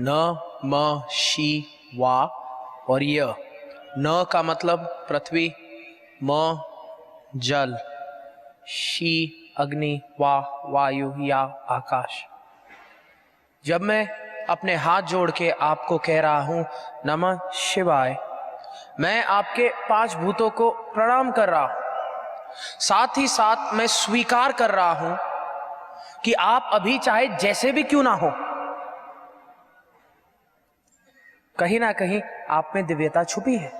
न म शी वा और य। न का मतलब पृथ्वी, म जल, शी अग्नि, वा वायु या आकाश। जब मैं अपने हाथ जोड़ के आपको कह रहा हूं नमः शिवाय, मैं आपके 5 भूतों को प्रणाम कर रहा हूं। साथ ही साथ मैं स्वीकार कर रहा हूं कि आप अभी चाहे जैसे भी क्यों ना हो, कहीं ना कहीं आप में दिव्यता छुपी है।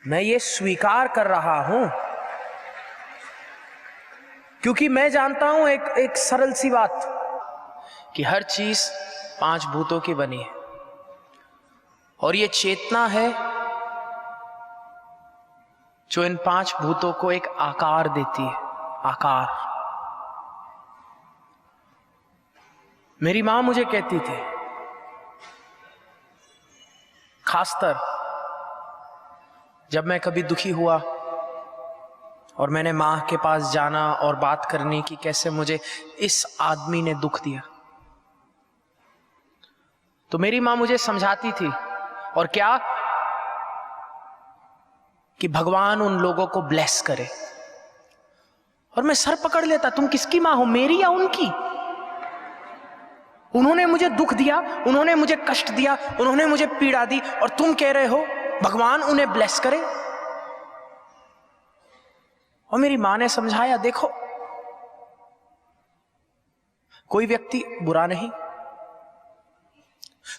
मैं ये स्वीकार कर रहा हूं क्योंकि मैं जानता हूं एक सरल सी बात कि हर चीज 5 भूतों की बनी है और ये चेतना है जो इन 5 भूतों को एक आकार देती है। आकार। मेरी मां मुझे कहती थी, खासकर जब मैं कभी दुखी हुआ और मैंने मां के पास जाना और बात करनी कि कैसे मुझे इस आदमी ने दुख दिया, तो मेरी मां मुझे समझाती थी और क्या कि भगवान उन लोगों को ब्लेस करे। और मैं सर पकड़ लेता, तुम किसकी मां हो, मेरी या उनकी? उन्होंने मुझे दुख दिया, उन्होंने मुझे कष्ट दिया, उन्होंने मुझे पीड़ा दी और तुम कह रहे हो भगवान उन्हें ब्लेस करे। और मेरी मां ने समझाया, देखो कोई व्यक्ति बुरा नहीं,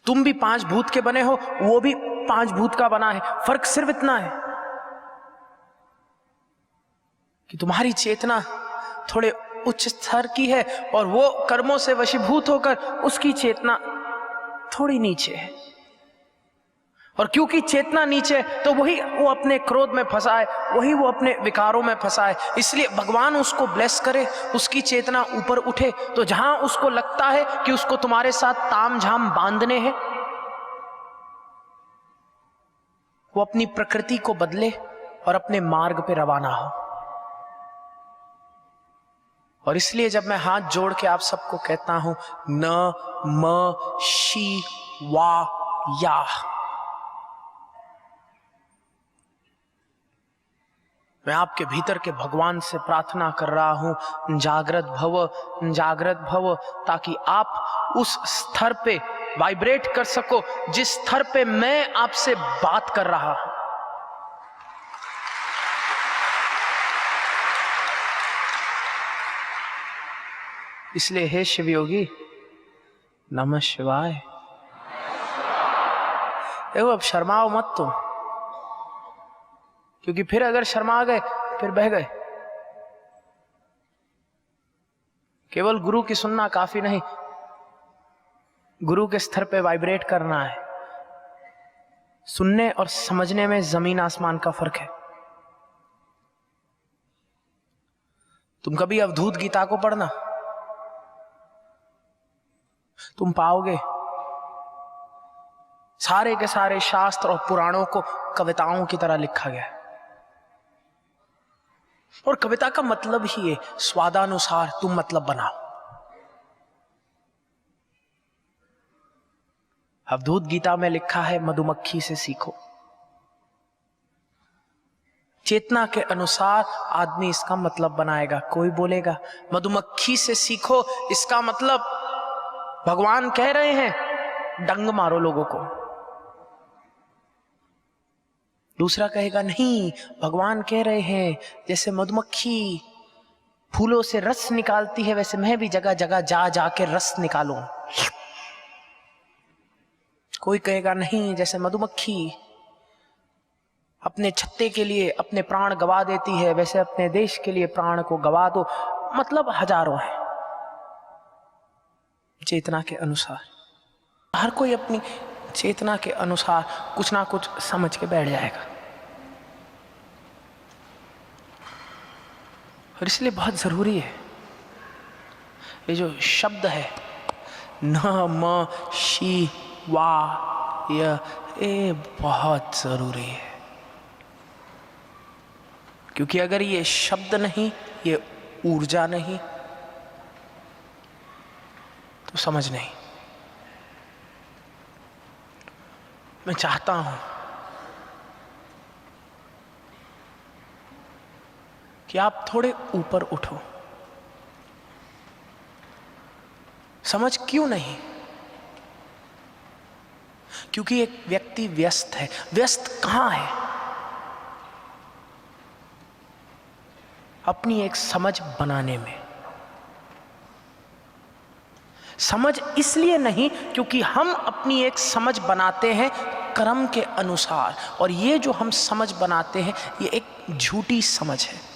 तुम भी 5 भूत के बने हो, वो भी 5 भूत का बना है। फर्क सिर्फ इतना है कि तुम्हारी चेतना थोड़े उच्च स्तर की है और वो कर्मों से वशीभूत होकर उसकी चेतना थोड़ी नीचे है। और क्योंकि चेतना नीचे तो वही वो अपने क्रोध में फंसा है, वही वो अपने विकारों में फंसा है। इसलिए भगवान उसको ब्लेस करे, उसकी चेतना ऊपर उठे। तो जहां उसको लगता है कि उसको तुम्हारे साथ ताम झाम बांधने हैं, वो अपनी प्रकृति को बदले और अपने मार्ग पे रवाना हो। और इसलिए जब मैं हाथ जोड़ के आप सबको कहता हूं न म शी वा या, मैं आपके भीतर के भगवान से प्रार्थना कर रहा हूं जागृत भव, ताकि आप उस स्तर पे वाइब्रेट कर सको जिस स्तर पे मैं आपसे बात कर रहा हूं। इसलिए हे शिवयोगी, नमः शिवाय। देखो अब शर्माओ मत तुम, क्योंकि फिर अगर शर्मा गए फिर बह गए। केवल गुरु की सुनना काफी नहीं, गुरु के स्तर पे वाइब्रेट करना है। सुनने और समझने में जमीन आसमान का फर्क है। तुम कभी अवधूत गीता को पढ़ना, तुम पाओगे सारे के सारे शास्त्र और पुराणों को कविताओं की तरह लिखा गया है। और कविता का मतलब ही है स्वादानुसार तुम मतलब बनाओ। अवधूत गीता में लिखा है मधुमक्खी से सीखो। चेतना के अनुसार आदमी इसका मतलब बनाएगा। कोई बोलेगा मधुमक्खी से सीखो, इसका मतलब भगवान कह रहे हैं डंग मारो लोगों को। दूसरा कहेगा नहीं, भगवान कह रहे हैं जैसे मधुमक्खी फूलों से रस निकालती है, वैसे मैं भी जगह जगह जा जाके रस निकालूं। कोई कहेगा नहीं, जैसे मधुमक्खी अपने छत्ते के लिए अपने प्राण गवा देती है, वैसे अपने देश के लिए प्राण को गवा दो। मतलब हजारों है। चेतना के अनुसार हर कोई अपनी चेतना के अनुसार कुछ ना कुछ समझ के बैठ जाएगा। और इसलिए बहुत जरूरी है ये जो शब्द है न म शी वा ये बहुत जरूरी है। क्योंकि अगर ये शब्द नहीं, ये ऊर्जा नहीं, तो समझ नहीं। मैं चाहता हूं कि आप थोड़े ऊपर उठो। समझ क्यों नहीं? क्योंकि एक व्यक्ति व्यस्त है। व्यस्त कहां है? अपनी एक समझ बनाने में। समझ इसलिए नहीं क्योंकि हम अपनी एक समझ बनाते हैं कर्म के अनुसार, और ये जो हम समझ बनाते हैं ये एक झूठी समझ है।